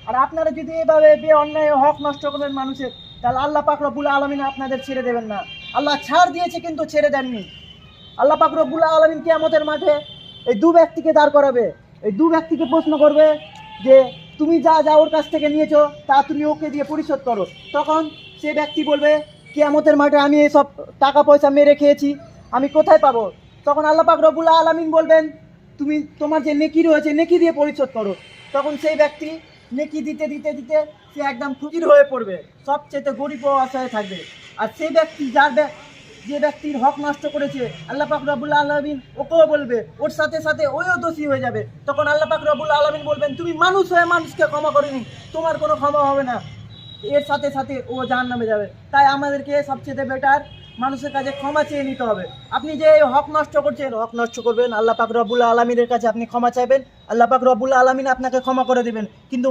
আর আপনারা যদি এভাবে অন্যায় হক নষ্ট করবেন মানুষের, তাহলে আল্লাহ পাক রব্বুল আলামিন আপনাদের ছেড়ে দেবেন না। আল্লাহ ছাড় দিয়েছে কিন্তু ছেড়ে দেননি। আল্লাহ পাক রব্বুল আলামিন কিয়ামতের মাঠে এই দু ব্যক্তিকে দাঁড় করাবে। এই দু ব্যক্তিকে প্রশ্ন করবে যে তুমি যা যা ওর কাছ থেকে নিয়েছো তা তুমি ওকে দিয়ে পরিশোধ করো। তখন সে ব্যক্তি বলবে কিয়ামতের মাঠে আমি এসব টাকা পয়সা মেরে খেয়েছি, আমি কোথায় পাবো? তখন আল্লাহ পাক রব্বুল আলামিন বলবেন তুমি তোমার যে নেকি রয়েছে নেকি দিয়ে পরিশোধ করো। তখন সেই ব্যক্তি নেকি দিতে দিতে দিতে সে একদম ফকির হয়ে পড়বে, সবচেয়ে গরিব ও অসহায় থাকবে। আর সেই ব্যক্তি যে ব্যক্তির হক নষ্ট করেছে, আল্লাহ পাক রব্বুল আলামিন ওকেও বলবে, ওর সাথে সাথে ওইও দোষী হয়ে যাবে। তখন আল্লাহ পাক রব্বুল আলামিন বলবেন তুমি মানুষ হয়ে মানুষকে ক্ষমা করেনি, তোমার কোনো ক্ষমা হবে না, এর সাথে সাথে ও জাহান্নামে যাবে। তাই আমাদেরকে সবচেয়ে বেটার মানুষের কাছে ক্ষমা চেয়ে নিতে হবে। আপনি যে হক নষ্ট করছেন, হক নষ্ট করবেন, আল্লাহ পাক রব্বুল আলামিনের কাছে আপনি ক্ষমা চাইবেন, আল্লাহ পাক রব্বুল আলামিন আপনাকে ক্ষমা করে দেবেন। কিন্তু